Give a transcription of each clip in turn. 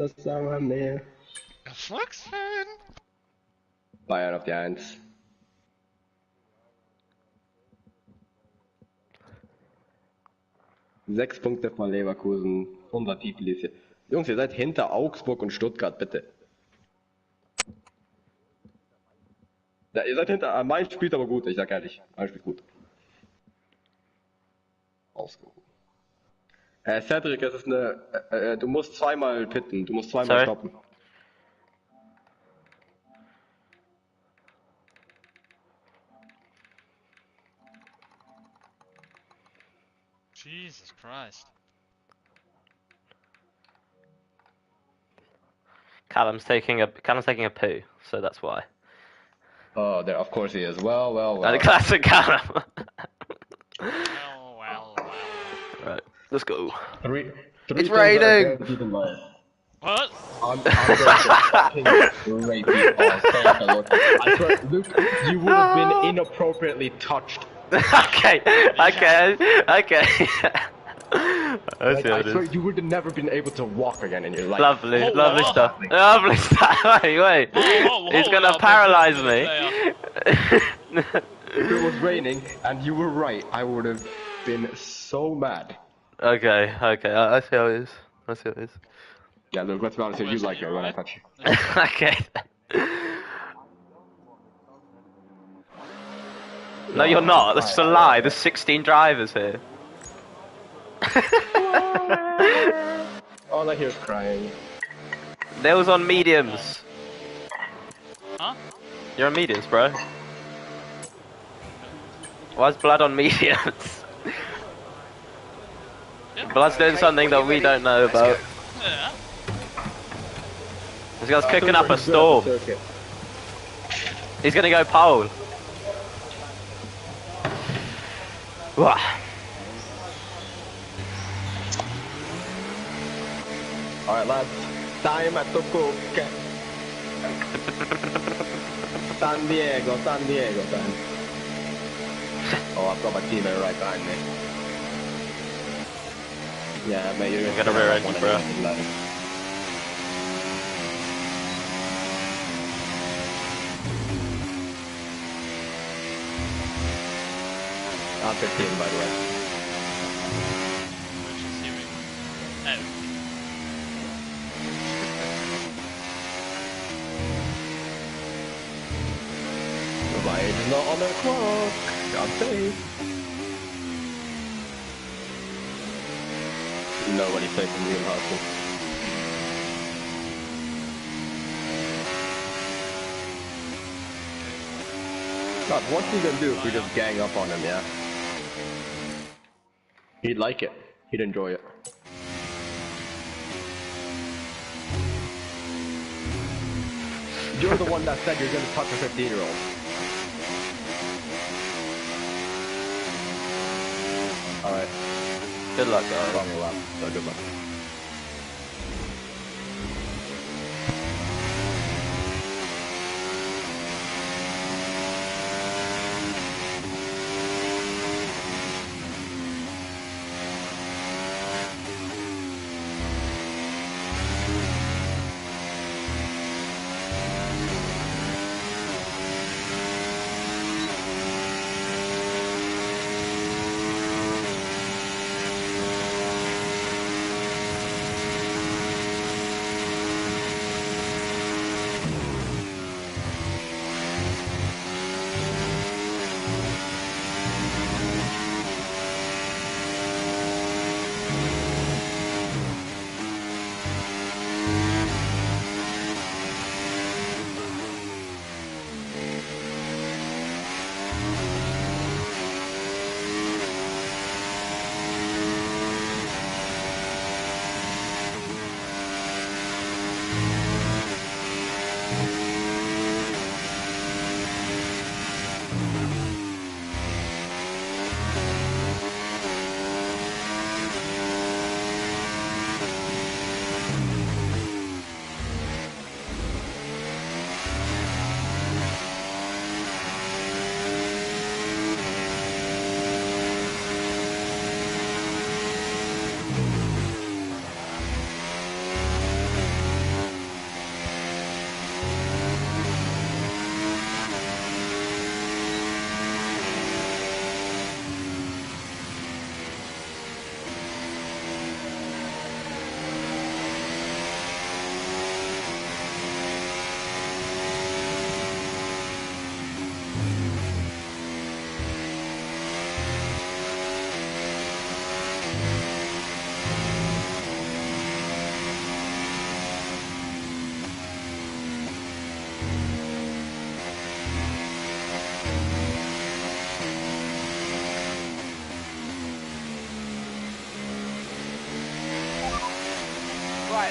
Zusammen. Erfolgsfan! Bayern auf die 1. Sechs Punkte von Leverkusen. Unser Titel ist hier. Jungs, ihr seid hinter Augsburg und Stuttgart, bitte. Ja, ihr seid hinter. Mainz spielt aber gut, ich sag ehrlich. Mainz spielt gut. Ausgehoben. Cedric, es ist eine. Du musst zweimal pitten, du musst zweimal stoppen. Jesus Christ. Callum's taking a poo, so that's why. Oh, there, of course he is. Well. The classic Callum. Well. Right, let's go. Three It's raining! What? I'm going to fucking rape you all. I swear, Luke, you would have been inappropriately touched. okay. I swear, you would have never been able to walk again in your life. Lovely stuff. Lovely stuff. Wait. He's gonna paralyze me. If it was raining and you were right, I would have been so mad. Okay. I see how it is. Yeah, look, let's be honest, you like it when I touch you. Okay. No, you're not. That's a lie. There's 16 drivers here. All I hear is crying. They was on mediums. Huh? You're on mediums, bro. Why's blood on mediums? Blood's doing something that we don't know about. Yeah. This guy's cooking up a storm. He's gonna go pole. Wah. Alright lads, time at the cook. San Diego time. Oh, I've got my teammate right behind me. Yeah, mate, you're gonna rear end, bro. I'm 15, by the way. Which is hearing. Oh. My age is not on the clock. I'm safe. Nobody's safe from real hustle. God, what's he gonna do if we just gang up on him, yeah? He'd like it. He'd enjoy it. You're the one that said you're gonna touch a 15-year-old. Alright. Good luck, guys. Wrong lap, so good luck.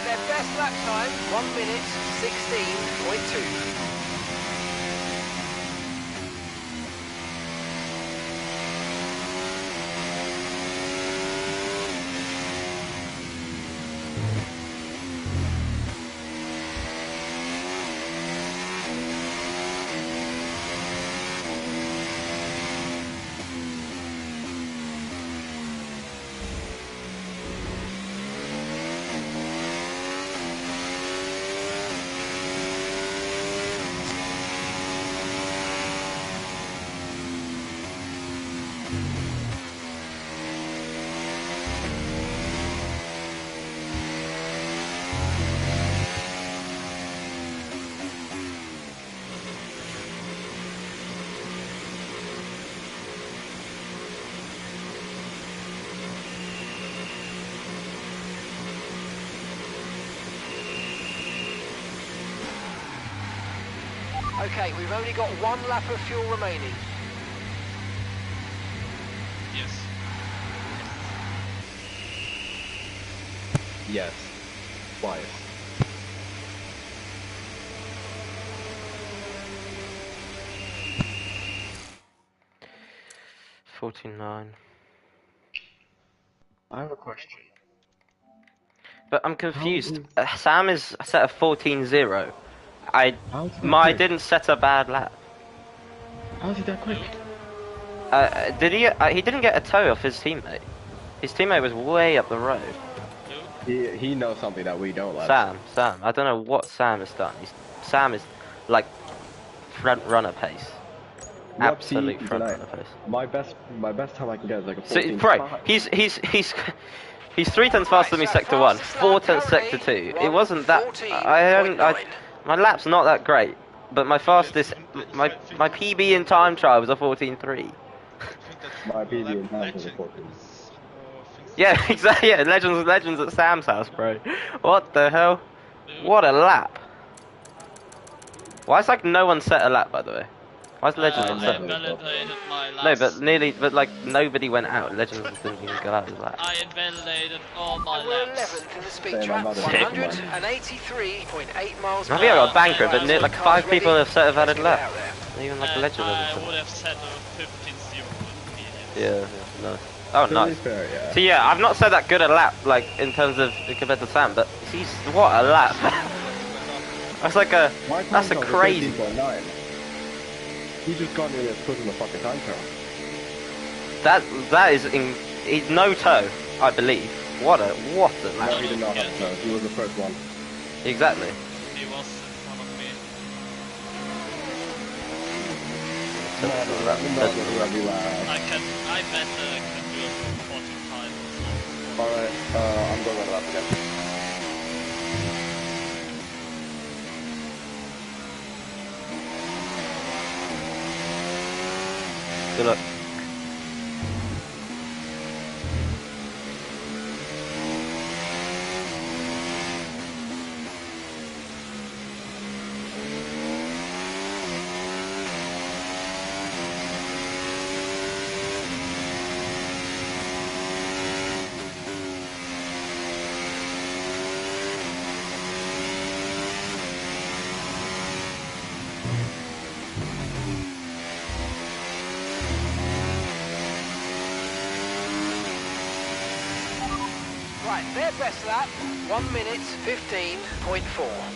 their best lap time, 1 minute 16.2. Okay, we've only got 1 lap of fuel remaining. Yes. Yes. Twice. $49. I have a question. But I'm confused. How Sam is set a 14.0. How's he that My quick? didn't set a bad lap. How's he that quick? Did he? He didn't get a tow off his teammate. His teammate was way up the road. He knows something that we don't, lads. Sam. I don't know what Sam has done. Sam is like front runner pace. Absolute front runner pace. My best time I can get is like a 14. So, right, he's 3 tenths faster than me sector 1, 4 tenths sector 2. It wasn't that. My lap's not that great, but my fastest, my PB in time trial was a 14.3. My PB in time was a 14. Yeah, exactly. Yeah, legends at Sam's house, bro. What the hell? What a lap. Why is like no one set a lap, by the way? Why is Legends on I set? invalidated my last... No, but like nobody went out. Legends didn't even go out his lap. I invalidated all my We're laps. 11th in the speed trap, 183.8 miles I per think I hour. got banker, but like 5 people have set a valid Let's get lap. out there. Even like Legend I hasn't would set. have set a 15-0 immediately. Yeah, nice. Oh, nice. Fair, yeah. So yeah, I've not said that good a lap, like in terms of compared to Sam, but he's what a lap. That's like a crazy. 13.9. He just got nearly as quick as the fucking time trial. That is he's no toe, I believe. What a lap. No, he did not have to. He was the first one. Exactly. He was in front of me. So, No, I bet I can do a 45 or so. Alright, I'm going on the lap again. Good luck. Right, their best lap, 1 minute 15.4.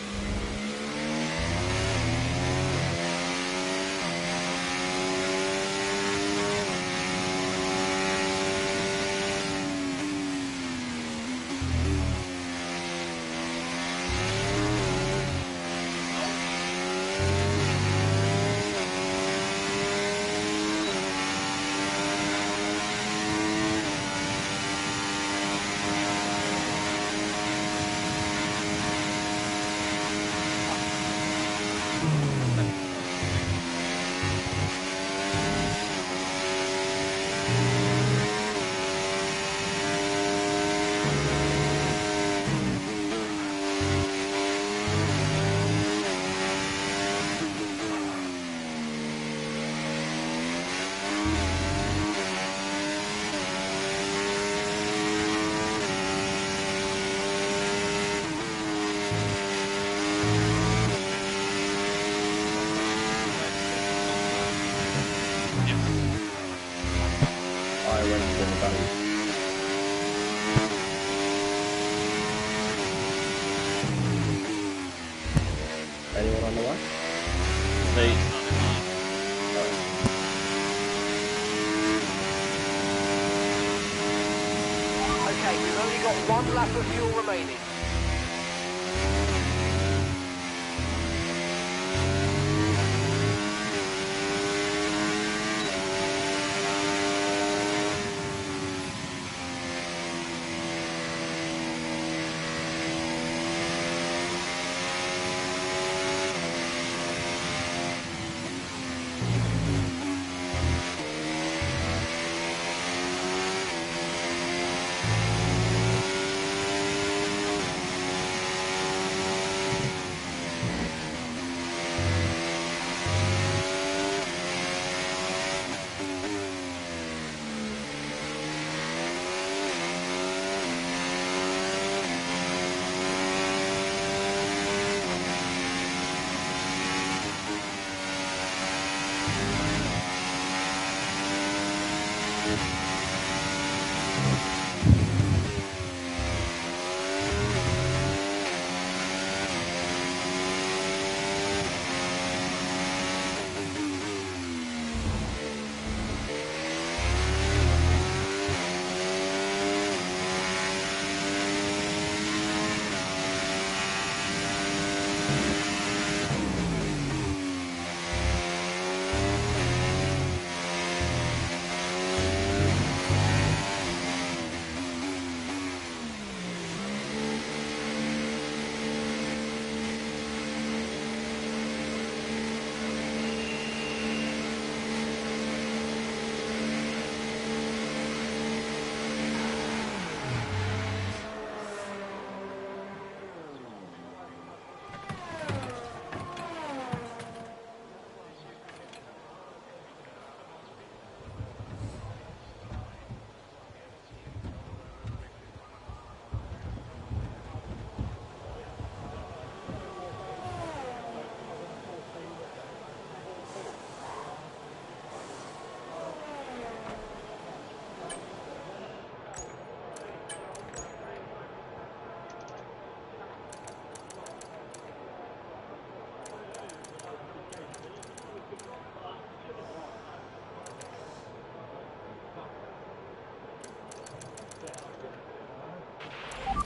Anyone on the line? Me. Okay, we've only got one lap of fuel remaining.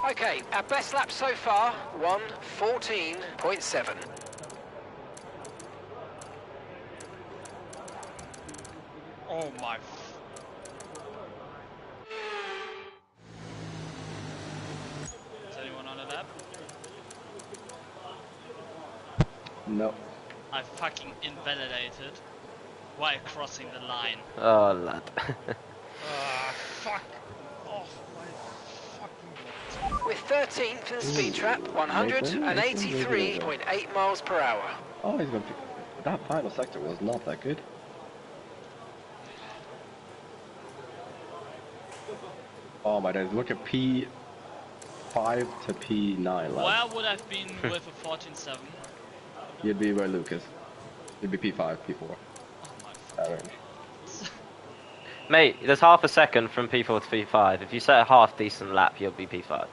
Okay, our best lap so far, 1:14.7. Oh my. Is anyone on a lap? No. I fucking invalidated while crossing the line. Oh, lad. Ah, fuck off my fucking god. With 13th in the speed trap, 183.8 miles per hour. Oh, he's gonna pick. That final sector was not that good. Oh my days, look at P5 to P9, lad. Where would I have been with a 14.7? You'd be where Lucas. You'd be P5, P4. Oh my That range. Mate, there's half a second from P4 to P5. If you set a half decent lap, you'll be P5.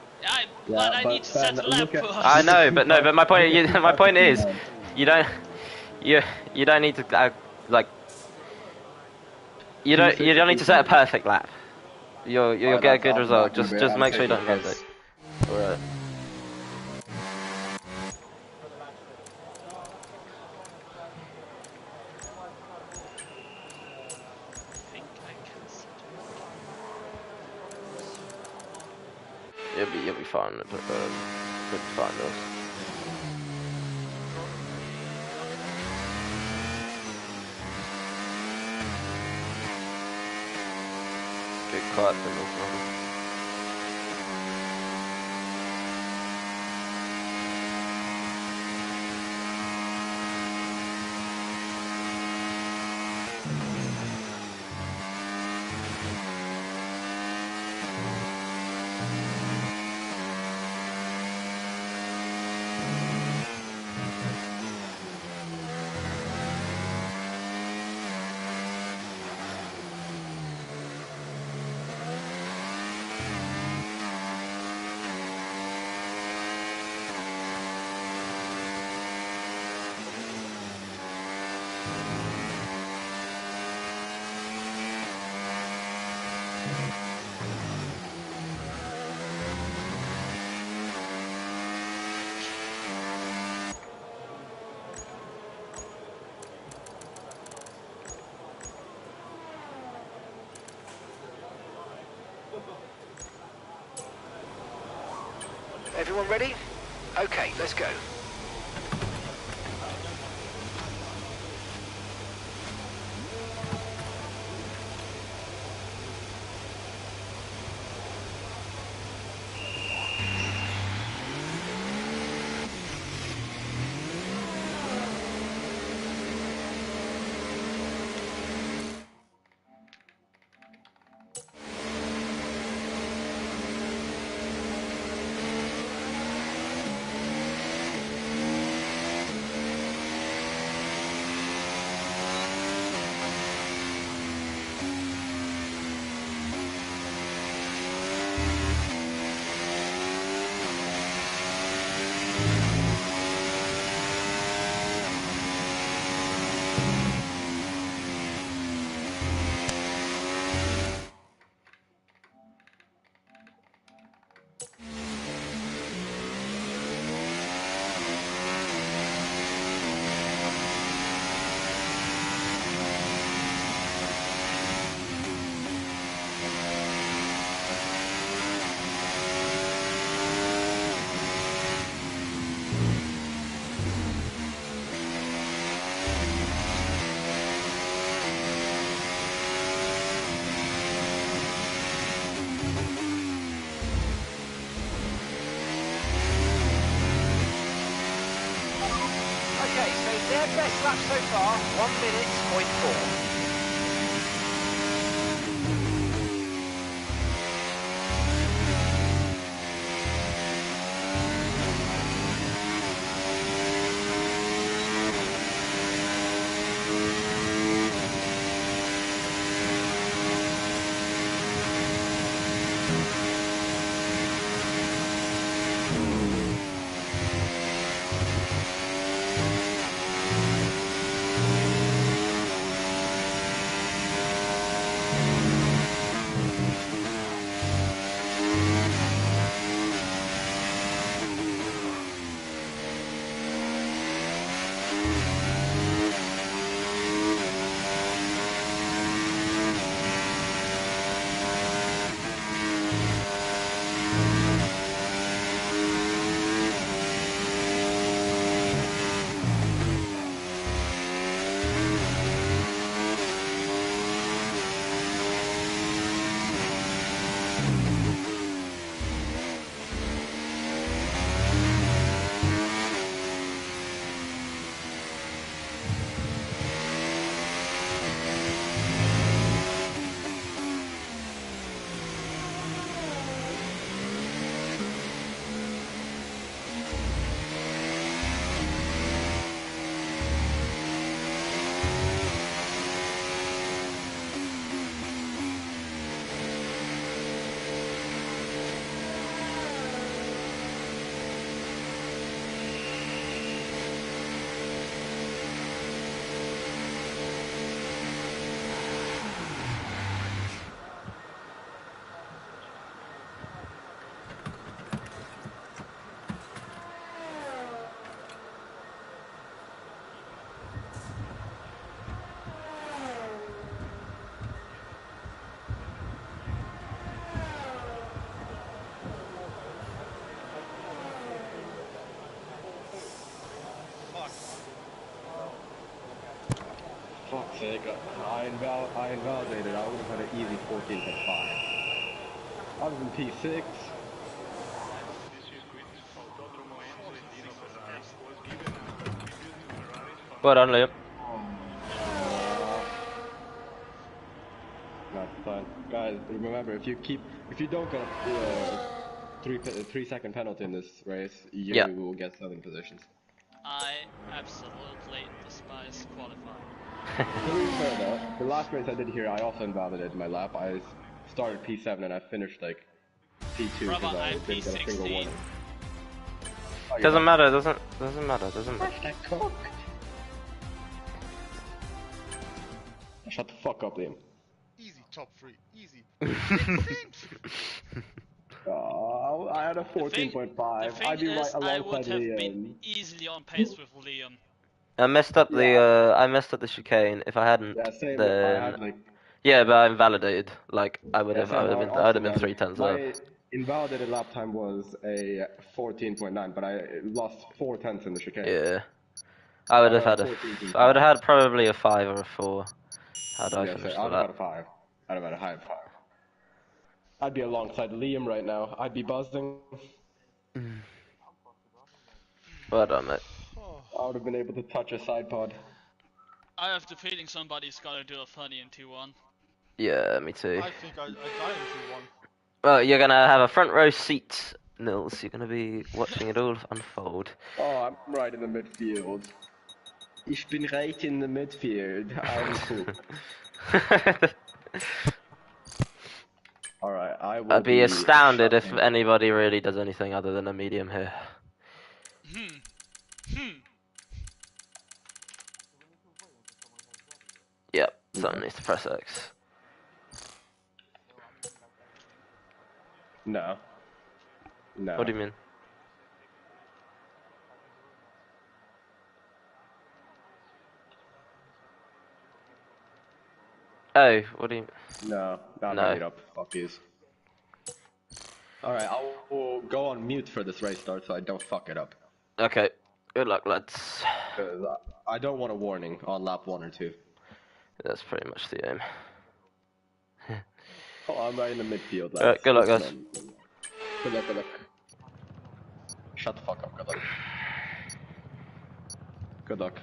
But I need to set a lap first. I know, but no, but my point, my point is, you don't need to like, you don't need to set a perfect lap. You'll get a good result. Just make sure you don't miss it. Alright. You'll be fine. You'll be fine, though. Good cut, but no problem. Everyone ready? Okay, let's go. Okay, so their best lap so far, 1 minute, point 4. Fuck's sake, I invalidated. I would have had an easy 14.5. I was in P6. Well done, Liam. That's fine. Guys, remember, if you don't get a 3-second penalty in this race, you will get 7 positions. I absolutely despise qualifying. To be fair though, the last race I did here, I also invalidated my lap. I started P7 and I finished like P2 because I didn't get a single warning. Doesn't matter, doesn't matter. Shut the fuck up, Liam. Easy top 3. Easy. I had a 14.5. I'd be right I would alongside have been Liam. easily on pace with Liam. I messed up the chicane. If I hadn't, Yeah, same. I then had like. yeah, but I'm validated. Like I would Yeah, have, same. I would have been 3 tenths up. My invalidated lap time was a 14.9, but I lost 4 tenths in the chicane. Yeah, I would have had I would have had probably a 5 or a 4. Had I Yeah, finished so the I'd have lap. had a 5. I'd have had a high 5. I'd be alongside Liam right now. I'd be buzzing. Well done, mate. I would have been able to touch a side pod. I have the feeling somebody's gonna do a funny in 2-1. Yeah, me too. I think I got into 2-1. Well, you're gonna have a front row seat, Nils. You're gonna be watching it all unfold. Oh, I'm right in the midfield. Ich bin right in the midfield. I'm cool. Alright, I will I'd be astounded if shutting. anybody really does anything other than a medium here. Yep, someone needs to press X. No. No. What do you mean? Oh, what do you... No, not No. meet up. Fuck yous. Alright, I'll go on mute for this race start so I don't fuck it up. Okay, good luck, lads. Because I don't want a warning on lap 1 or 2. That's pretty much the aim. Oh, I'm right in the midfield, lads. Alright, good luck, guys. Good luck, good luck. Shut the fuck up, good luck. Good luck.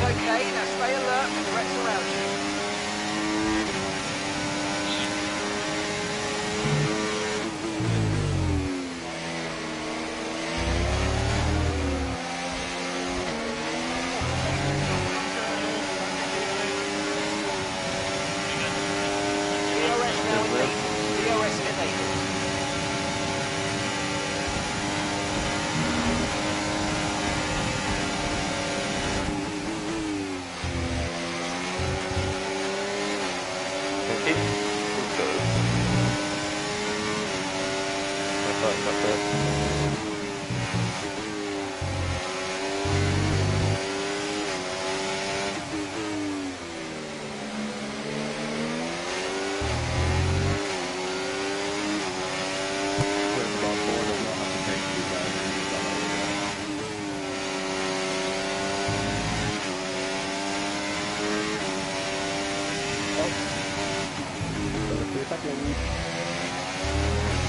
Okay, now stay alert for threats around you. DRS now enabled. DRS enabled.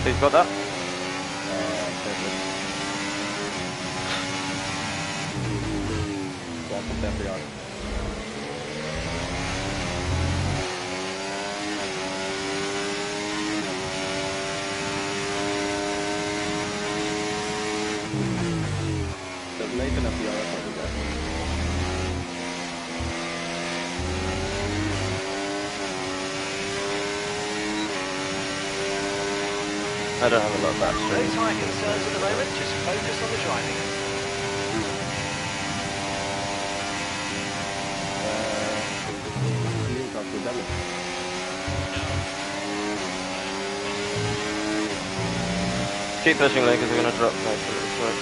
Who's got that? Welcome to FVR. There's Nathan FVR over there. I don't have a lot of that. No tyre concerns at the moment, just focus on the driving. New car for damage. Keep pushing, Luke, because we're going to drop most of this way.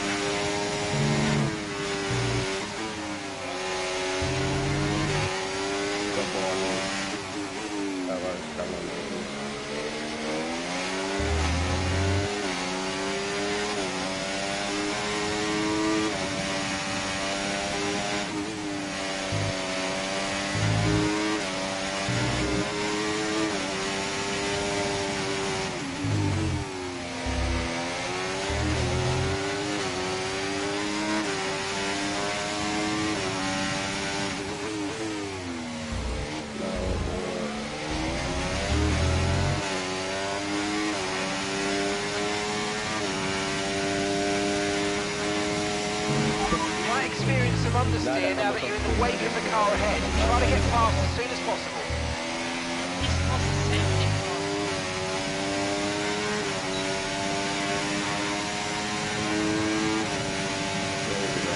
Experience some understeer now that you're in the wake of the car ahead. Try to get past as soon as possible. He's not a safety car.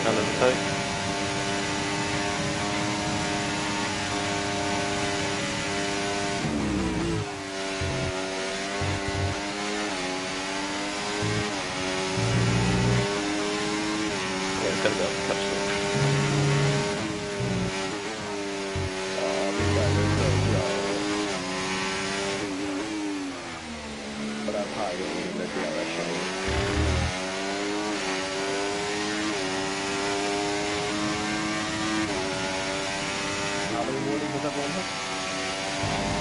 Under the toe. Yeah, it's going to be able to catch them. But I'm high in the direction. How many warnings does everyone have?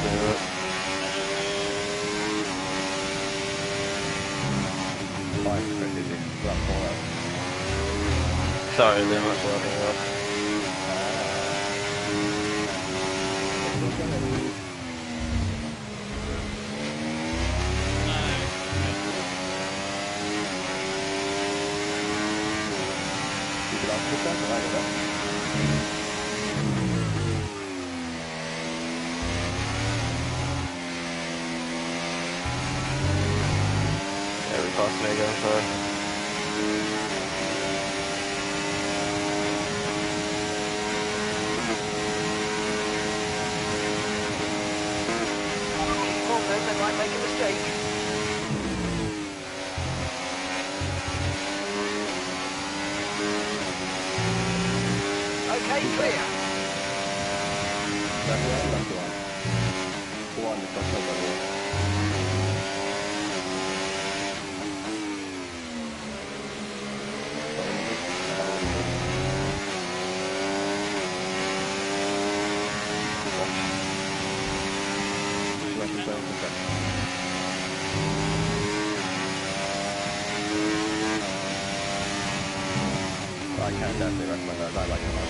0. Five, crazy. That's all right. Sorry, they're much longer off. You could ask yourself, right? Yeah, we passed me again, sorry. Keep on then, they might make a mistake. Okay, clear. That's the one. The one that doesn't have that I can't definitely recommend those. I like them as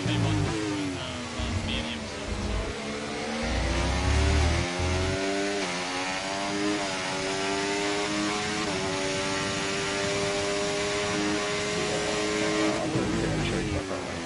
They want to run medium I'm going to get a chase like that.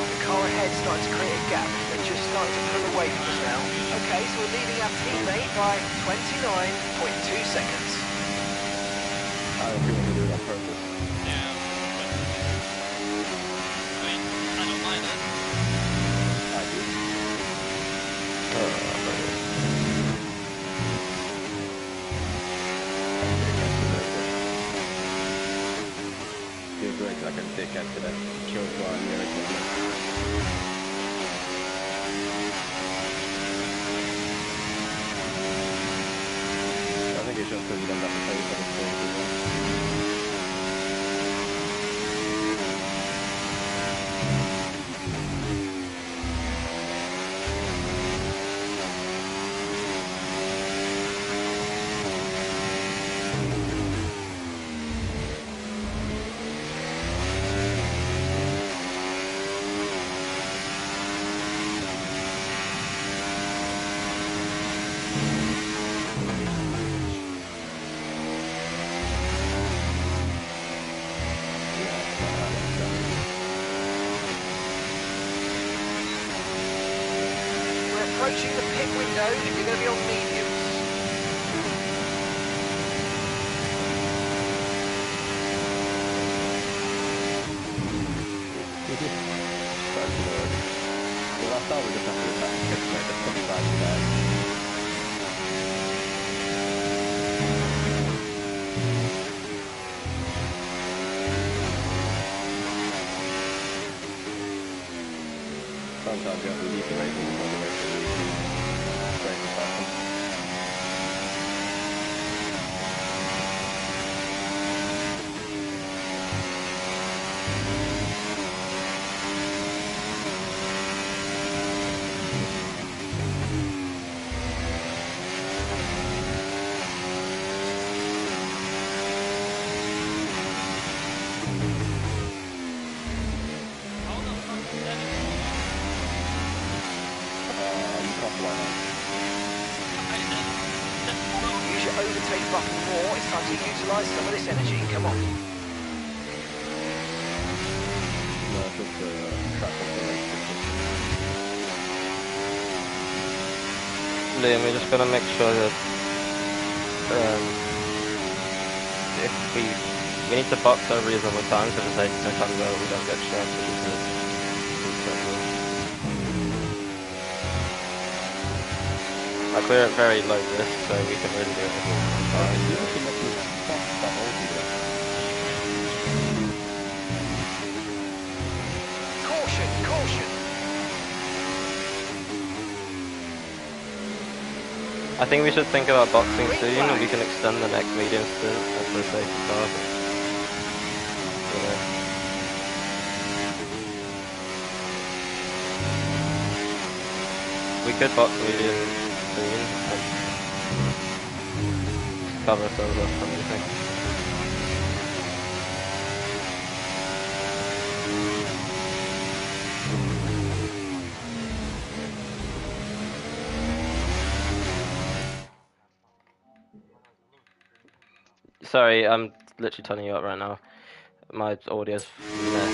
The car ahead starting to create a gap. If they just starting to pull away from us now. Okay, so we're leading our teammate by 29.2 seconds. I don't think we can do it on purpose. Yeah. I mean, I don't mind it. I do. You're great like a dickhead today. Killed one, you're a I think it's just because you don't have to pay for the things as well. Approaching the pit window, you're going to be on mediums. Well, I thought we just have to like the 25 guys. Sometimes you have to leave the racing before the racing racing happens. Use your overtake button more. It's time to utilise some of this energy. Come on. No, it's just track of the race. Liam, we just gotta make sure that if we need to box at reasonable times, so just no time where we don't get shots. Like we're at very low risk, so we can really do it. Caution, caution. I think we should think about boxing soon, and we can extend the next medium stint after a safety car. You know. We could box medium soon and cover ourselves up from anything. Sorry, I'm literally turning you up right now. My audio's mess.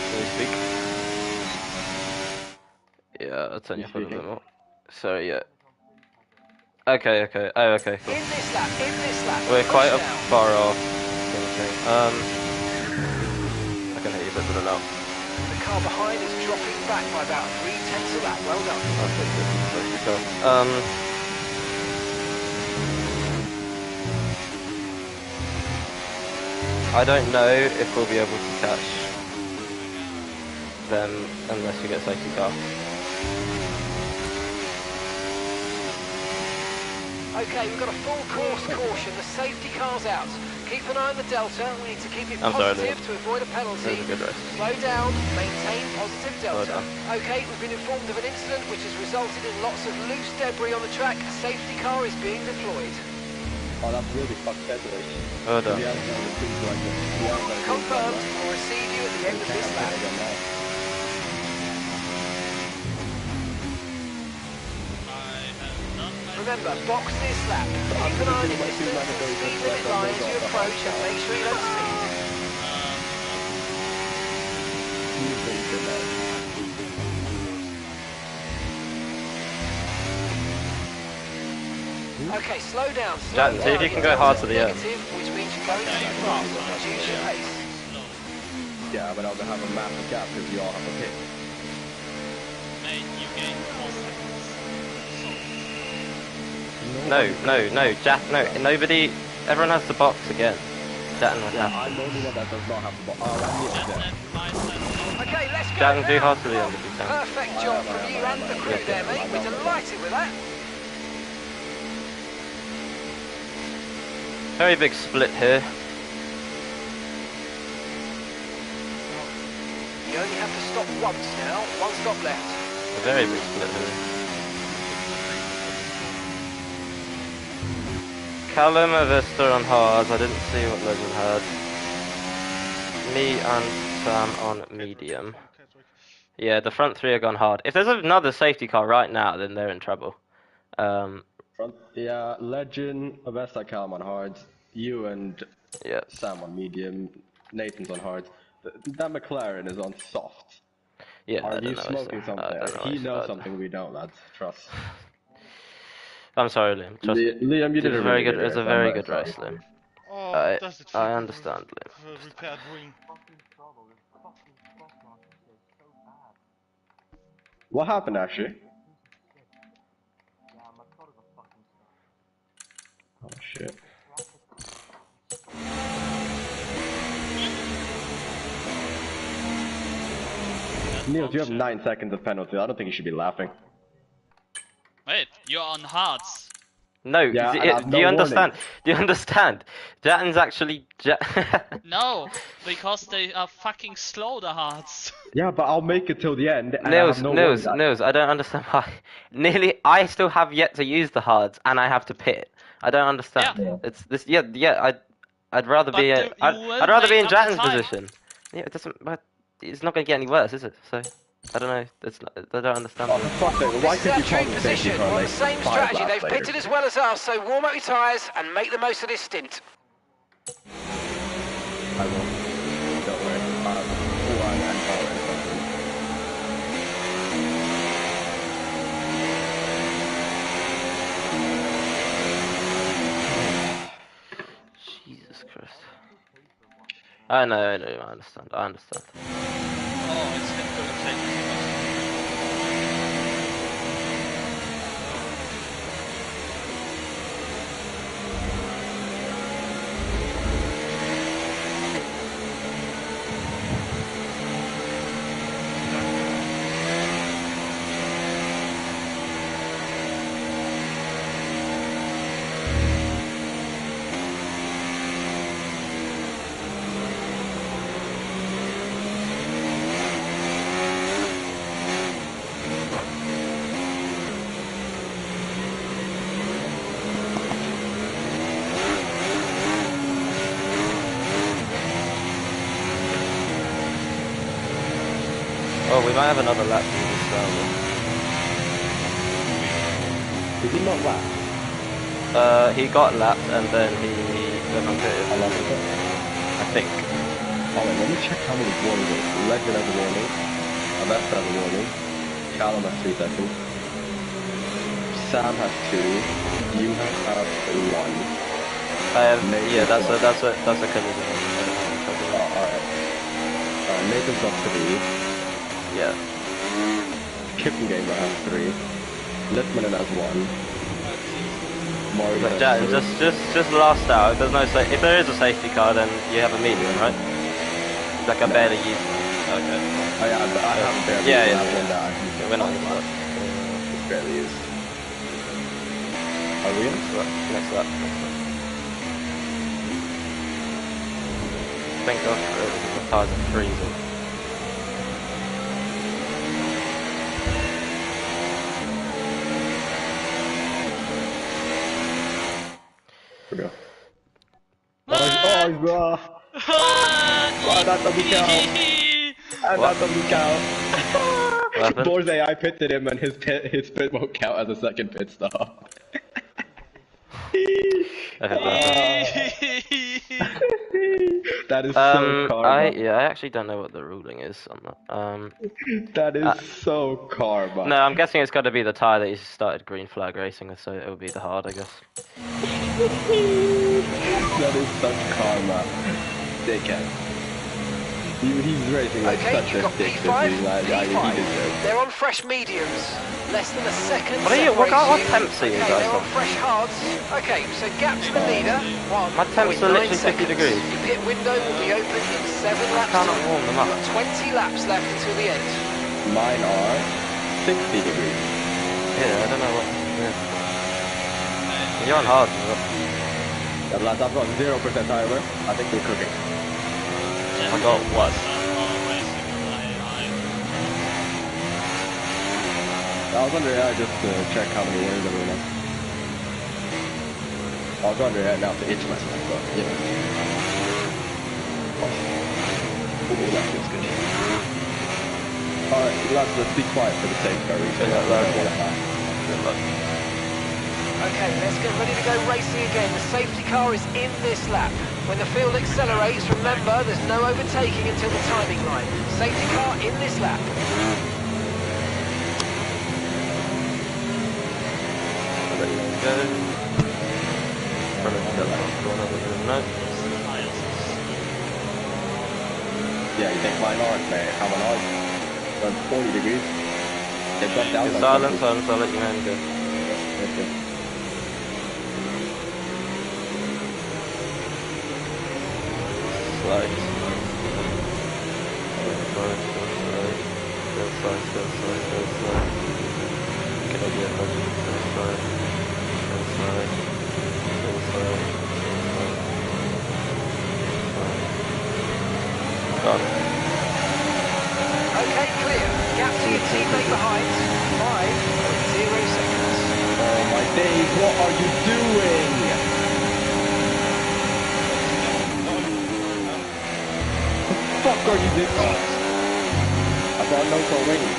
Can you speak? Yeah, I'll turn you up a little bit more. Sorry, yeah. Okay. Oh, okay, cool. In this lap. We're quite Push now. far off. I can hear you a bit better now. The car behind is dropping back by about 3/10 a lap. Well done. Okay, good. I don't know if we'll be able to catch them unless we get safety car. Okay, we've got a full course caution. The safety car's out. Keep an eye on the delta. We need to keep it positive to avoid a penalty. That was a good race. Slow down, maintain positive delta. Well done. Okay, we've been informed of an incident which has resulted in lots of loose debris on the track. A safety car is being deployed. Oh, that's really fucked better. Well done. Confirmed. We'll receive you at the end of this lap. I have done my Remember, box this lap. Keep an eye on the distance, speed limit line as you approach, and make sure you don't speed. Okay, slow down. Jack, see if you can go hard to the end. Which means you're going too fast. Reduce your pace. Yeah, but I'll have a massive gap because you all have a pit. Mate, you gain 4 seconds. No, Jack, no, nobody, everyone has to box again. Jack and Yeah, I'm the only one that does not have to box. Oh, that's Okay, let's go. Jack, do hard to the end if you can. Perfect job from you and the crew there, mate. We're delighted with that. Very big split here. You only have to stop once now. One stop left. A very big split here. Callum Avista on hard. I didn't see what Legend had. Me and Sam on medium. Yeah, the front three are gone hard. If there's another safety car right now, then they're in trouble. Yeah, Legend, Avesta, Calm on hard. You and Sam on medium. Nathan's on hard. That McLaren is on soft. Yeah, Are you smoking something? He knows something we don't, lads. Trust. I'm sorry, Liam. Trust me. Liam, you did a very good race. It's a very good race, Liam. Oh, that's the I understand, Liam. Repaired wing. What happened, actually? Oh, shit. Niels, you have 9 seconds of penalty. I don't think you should be laughing. Wait, you're on hards. No, yeah, do you understand? Do you understand? Jatton's actually... No, because they are fucking slow, the hards. Yeah, but I'll make it till the end. And Nils, I don't understand why. I still have yet to use the hards, and I have to pit. I don't understand. Yeah. It's this. Yeah. I'd rather be. I'd rather be in Jatton's position. Yeah, it doesn't. But it's not going to get any worse, is it? So. I don't know. I don't understand. Oh, fuck it. Why This is our true position. We're on the same strategy. They've later? pitted as well as us, so warm up your tyres and make the most of this stint. I will. Don't worry. One and Jesus Christ. I know. I understand. Oh, it's going to take too much. Oh, we might have another lap for this round. Did he not lap? He got lapped and then he went on pit. I think. Oh wait, let me check how many warnings. Legend has a warning. Avesta has a warning. Callum has 3 seconds. Sam has 2. You have 1. I have. Yeah, that's a collision. Oh, alright. Nathan's got 3. Yeah. Kippen Gamer has 3. Litmanen has 1. Mario has Jack, 2. just last out. There's no if there is a safety car, then you have a medium, right? Like I barely use it. Okay. Oh yeah, I have barely yeah. We're not It's barely used. Are we in? Next lap. Thank God the tires are freezing. We go. That doesn't count. And that doesn't count. Borze, I pitted him and his pit won't count as a second pit stop. That is so karma. I actually don't know what the ruling is on that. That is so karma. No, I'm guessing it's got to be the tyre that he started green flag racing with, so it will be the hard, I guess. That is such karma. Dickhead. He's racing like Okay, such you've a got dick P5, this season. P5. He deserves. They're on fresh mediums. Less than a second. What temps are you Okay, guys they're on? on fresh hards. Okay, so gap to the leader. My temps are literally 50 degrees. Your pit window will be open in 7 laps. Cannot warm them up. You've got 20 laps left until the end. Mine are 60 degrees. Yeah, I don't know what. Yeah. You're on hard. Yeah, lads, I've got 0% tire wear. I think we're cooking. I got what? I was under AI just to check how many wins everyone has. I was under AI now to itch myself, but you know. Oh, that feels good. Alright, lads, let's be quiet for the sake of our research. Good luck. Okay, let's get ready to go racing again. The safety car is in this lap. When the field accelerates, remember there's no overtaking until the timing line. Safety car in this lap. Yeah, you think mine aren't, mate? How am I? Done 40 degrees. They've got down. Silence, I'll let you know in a bit. Okay. Slide. Okay, clear. Gap to your teammate behind. 5.0 seconds. Oh my days, what are you doing? What the fuck are you doing? I got notes already.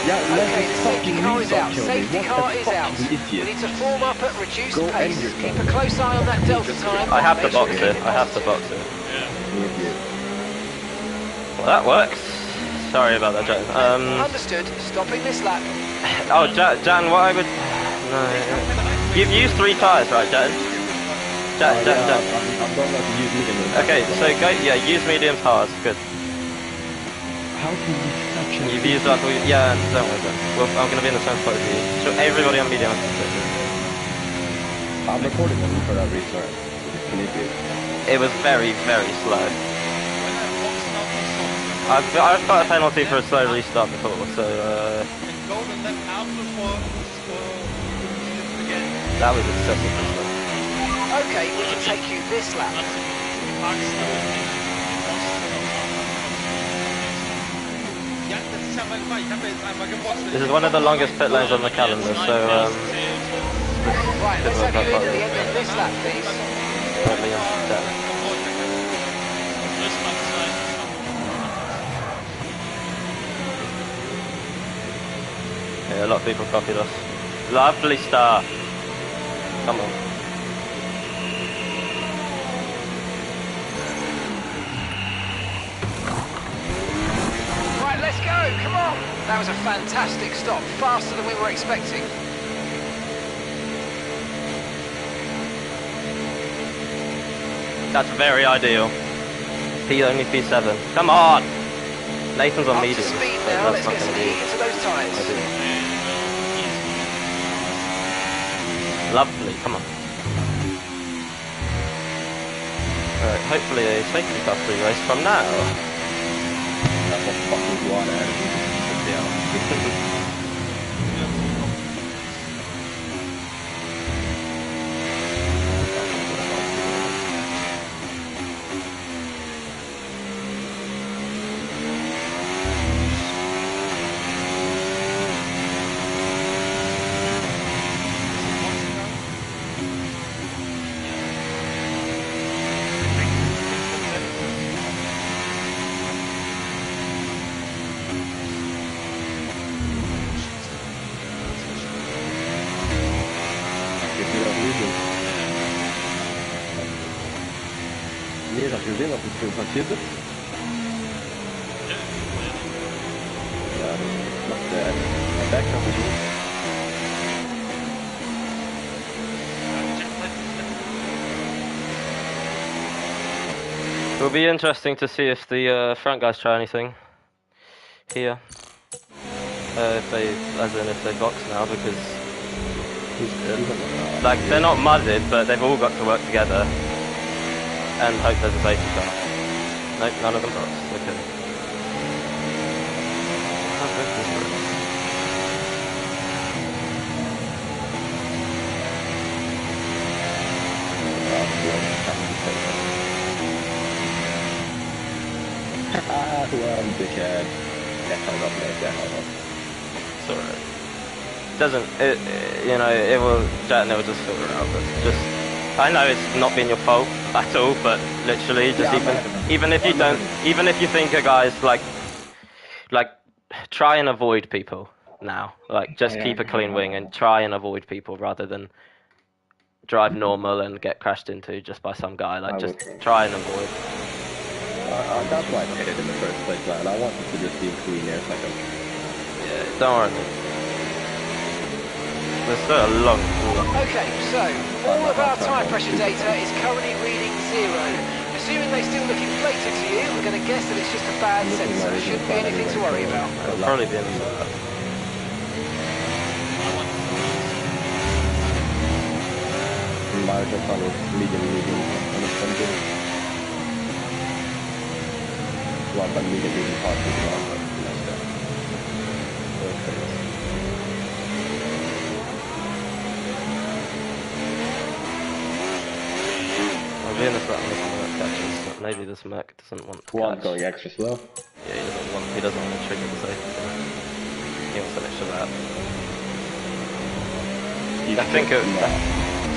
Yeah, Okay, the let's safety fucking car is out. kill me. Safety What car the is fuck, out. you We idiot? need to form up at reduced Go pace. end yourself. Keep a close eye on that delta time. I have to Make sure box we it. keep I have to positive. box it. You idiot. Well, that works. Sorry about that, Jan. Understood. Stopping this lap. Oh, Jan, what I would... No, you've used 3 tyres, right, Jan? Jan. I'm going to use medium. Okay, so go, use mediums hard, good. How can you be such a... You've used that, yeah, don't worry, well, I'm going to be in the same spot as you. So everybody on medium. I'm recording them for that restart. An idiot. It was very, very slow. I've got a penalty for a slow restart before, so that was excessively slow. Okay, we can take you this lap. This is one of the longest pit lanes on the calendar, so Right, let's have you in at the end of this lap, please. Yeah, a lot of people copied us. Lovely start. Come on. Right, let's go, come on. That was a fantastic stop, faster than we were expecting. That's very ideal. Only P7. Come on! Nathan's on Up medium. to speed now, let's get some heat into those tyres. Lovely, come on. Alright, hopefully a safety car free race from now. That's what fucking water. ob das schon passiert ist? Ja, das macht der Bergkampf nicht gut. It'll be interesting to see if the front guys try anything here. If they box now, because like they're not mudded, but they've all got to work together and hope there's a safety car. Nope, none of them box. Okay. How good this works. Well, dickhead. Get hung up, mate. Get hung up. It's alright. You know, it will, Jack will just filter out, but just, I know it's not been your fault at all, but literally, just even if you don't, even if you think a guy's like, try and avoid people now, like, just keep a clean wing and try and avoid people rather than drive normal and get crashed into just by some guy, like, just try and avoid. That's why I paid it in the first place, man. I wanted to just be a clean air second. Yeah, don't worry. There's still a long walk. Okay, so all of our tyre pressure data is currently reading 0. Assuming they still look inflated to you, we're going to guess that it's just a bad sensor. Shouldn't be anything to worry about. It'll probably be in the Margin tunnel, medium, understanding. One by medium part as well, but like that. Okay. I'll be in this one catches, but maybe this mech doesn't want to One catch. going extra slow. Yeah, he doesn't want to trigger the safety car. He wants an extra lap. I think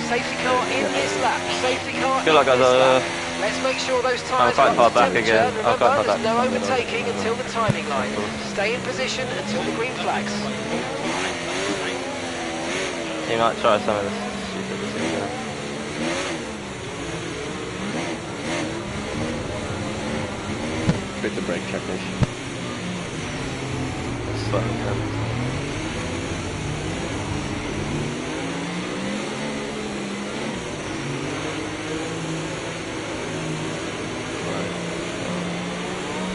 Safety car in this lap. Safety car feel like in I was, this lap. Let's make sure those tyres quite are far up to back temperature. again. I'm quite Remember, far there's no back. overtaking until the timing line. Stay in position until the green flags. He might try some of this stupid thing. Bit the brake technician. Slow down.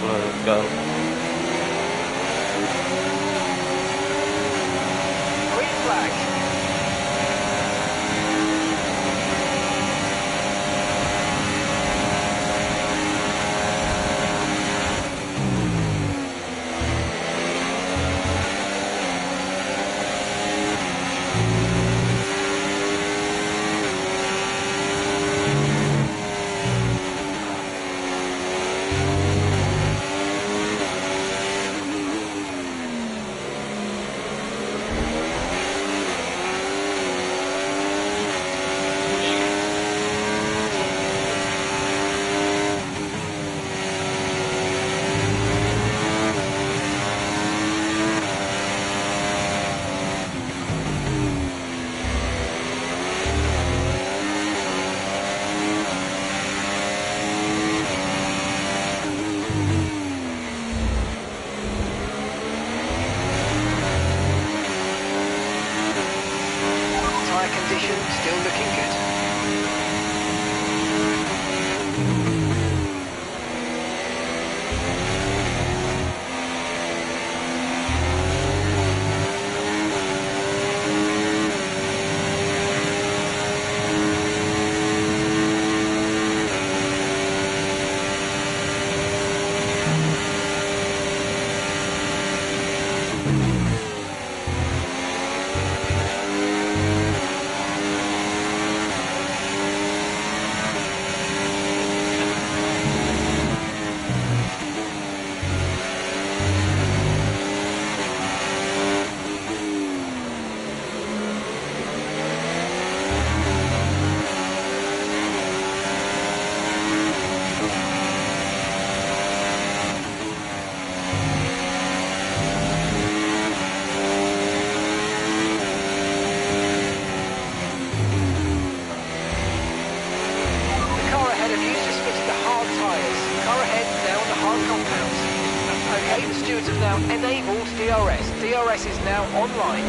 Let's go. Green flag. Condition still looking good. DRS. DRS is now online.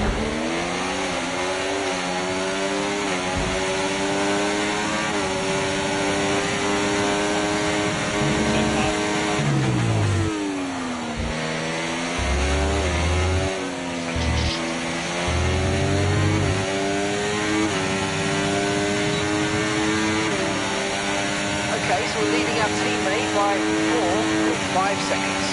Okay, so we're leading our teammate by 4.5 seconds.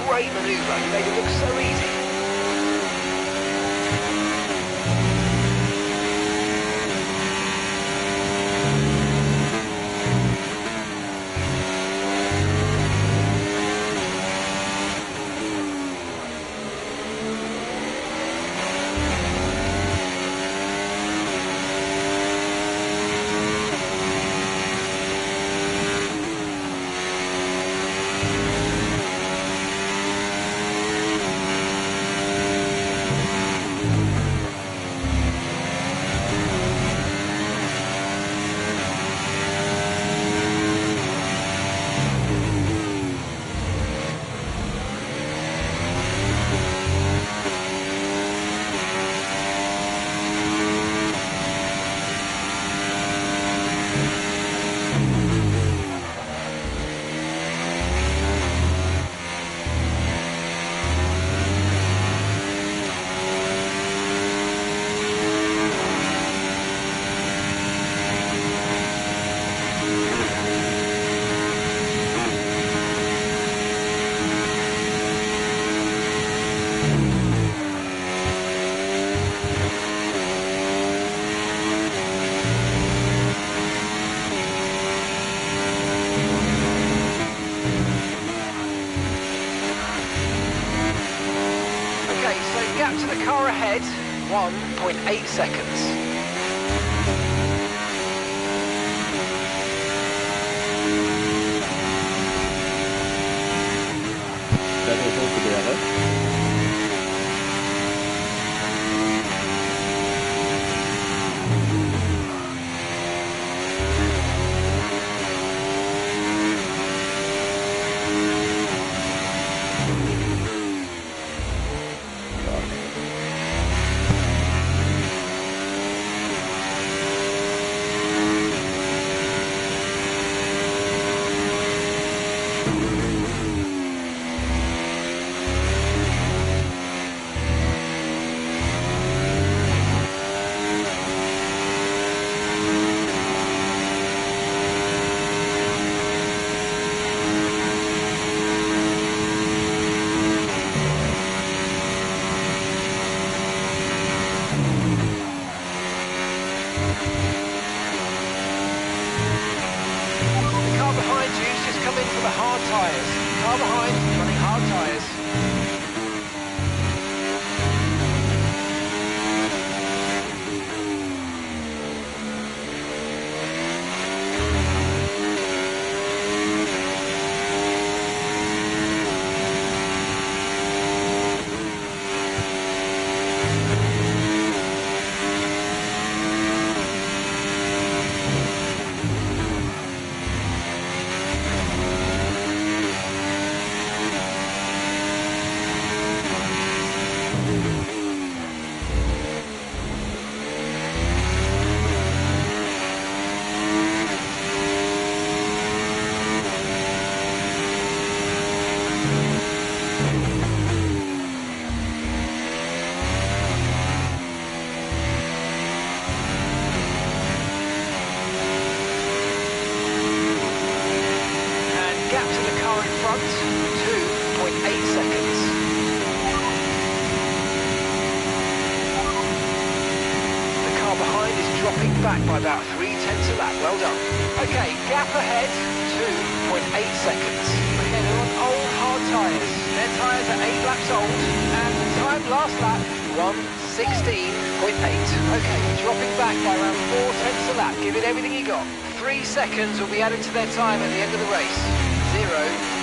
Great manoeuvre, you made it look so easy. Gap to the car ahead, 1.8 seconds. Dat is ook gebeuren. Hard tyres. Car behind, running hard tyres. back by about 3/10 a lap. Well done. Okay, gap ahead, 2.8 seconds. Okay, they're on old hard tyres. Their tyres are 8 laps old, and the time last lap, 1:16.8. Okay, dropping back by around 4/10 a lap. Give it everything you got. 3 seconds will be added to their time at the end of the race. 0.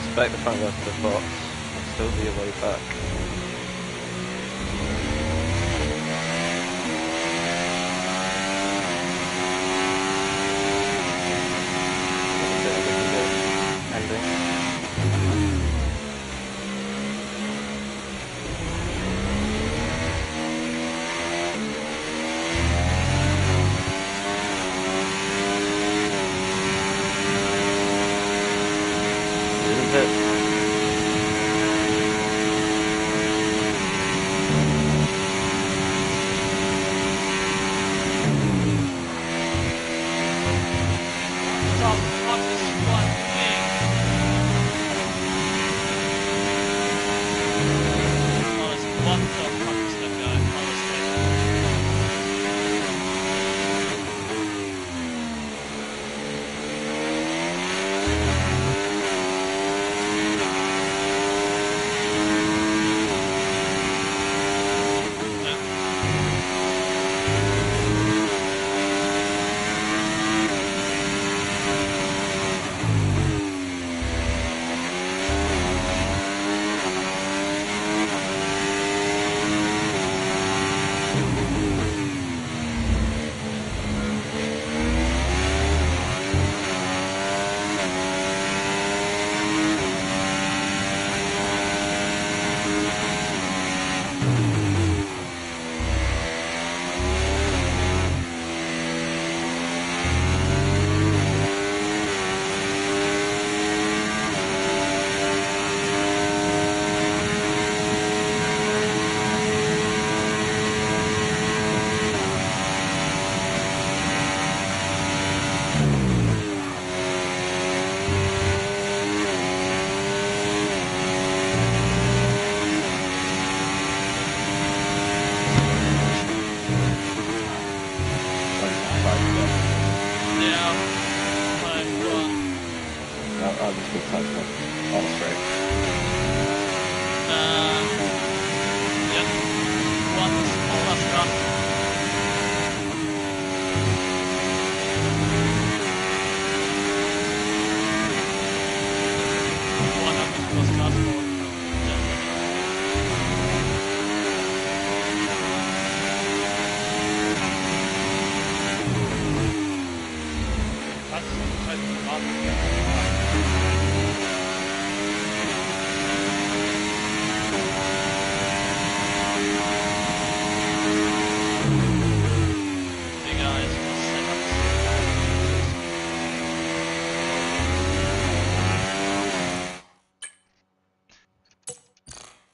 Expect the front wheels to box and still be a way back. Yeah. I'll just go touch one. On the straight. Yep. One smaller stuff. One of which was class 4. Was? Scheiße, Rahmen. Digga, ist was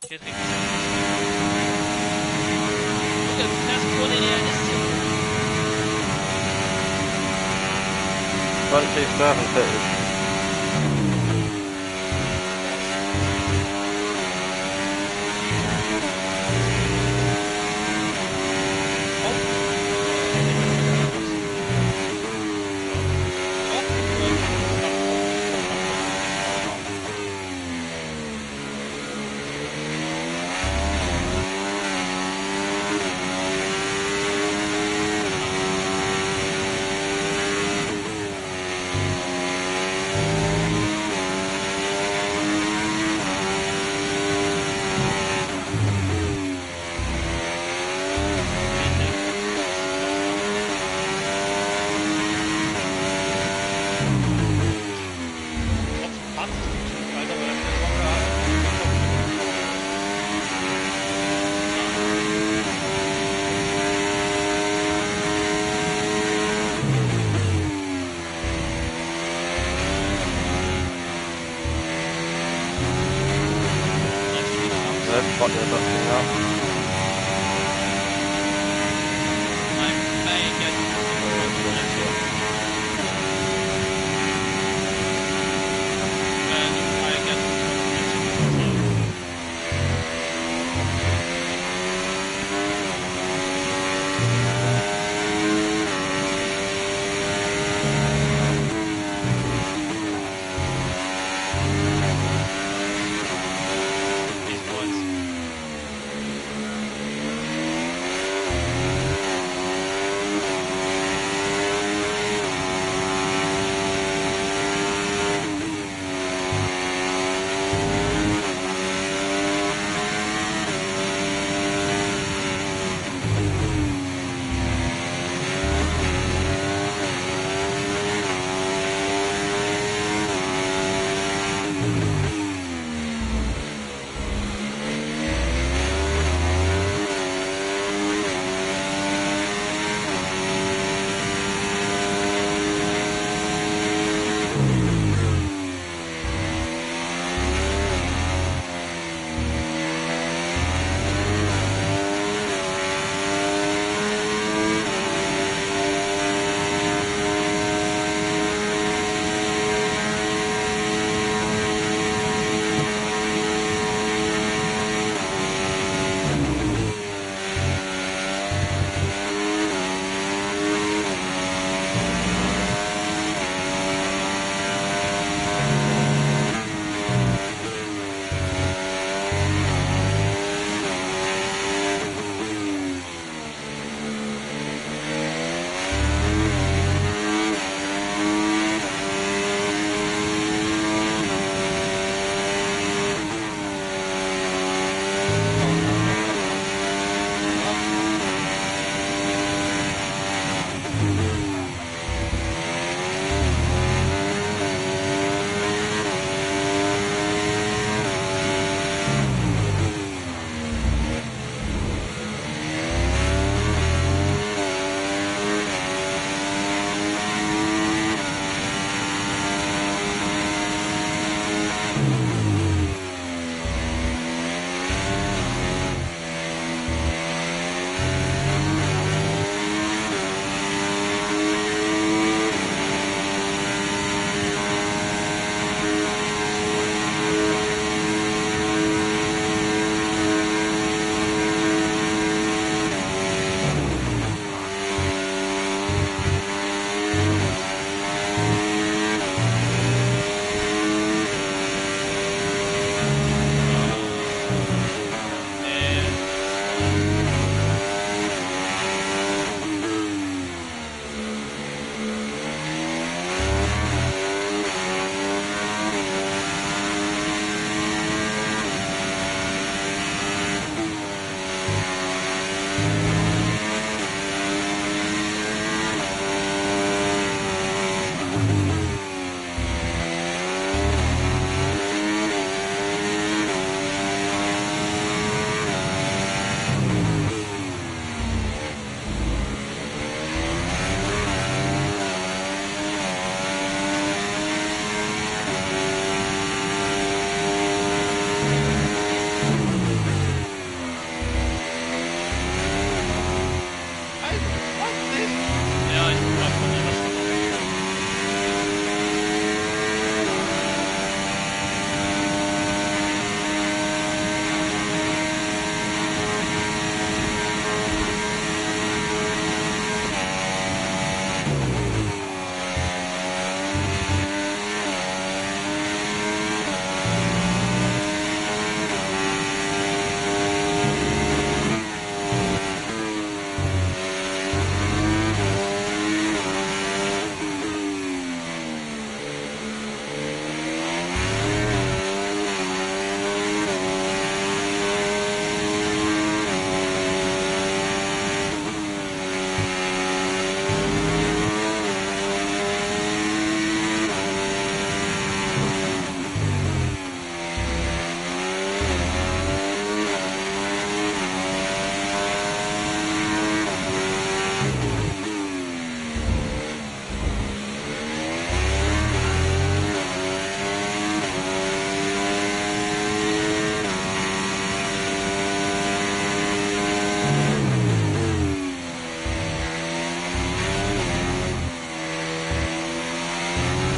Geht richtig. Look, du fährst vor den realistisch. Front two starting fitted. Fuck it, up. I may get these points.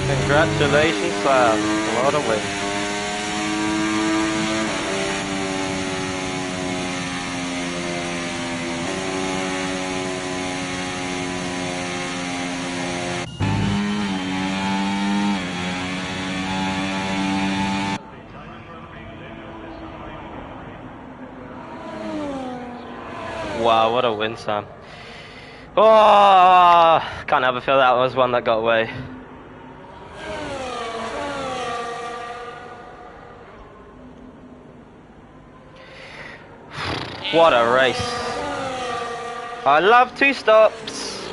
Congratulations, Sam. What a win. Wow, what a win, Sam. Oh, can't ever feel that was one that got away. What a race. I love two stops.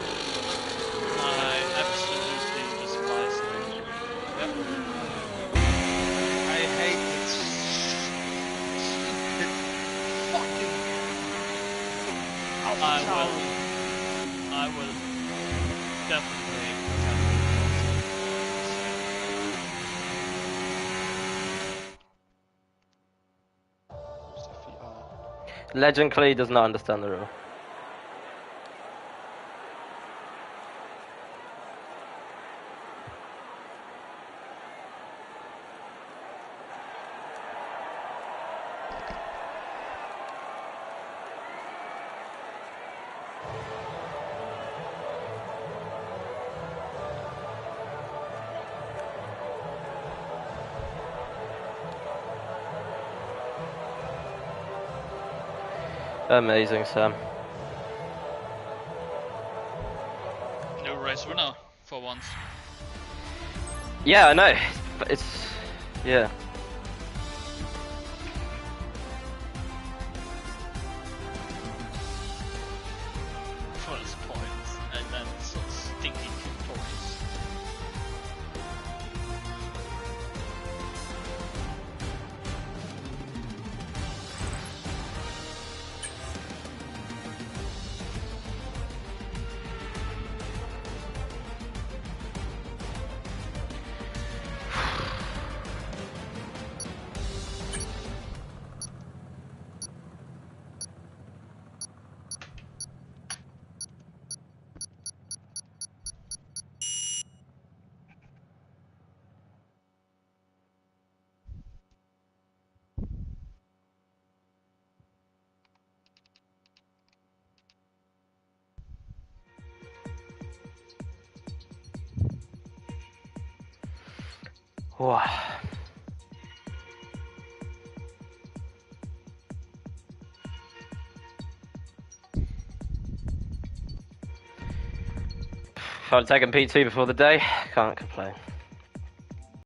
I absolutely despise them. Yep. I hate it. It's fucking. I will definitely FVR. Legend clearly does not understand the rule. Amazing, Sam. new race winner for once. Yeah, I know. But it's... yeah. First points and then some stinking points. Wow. If I'd taken P2 before the day, can't complain.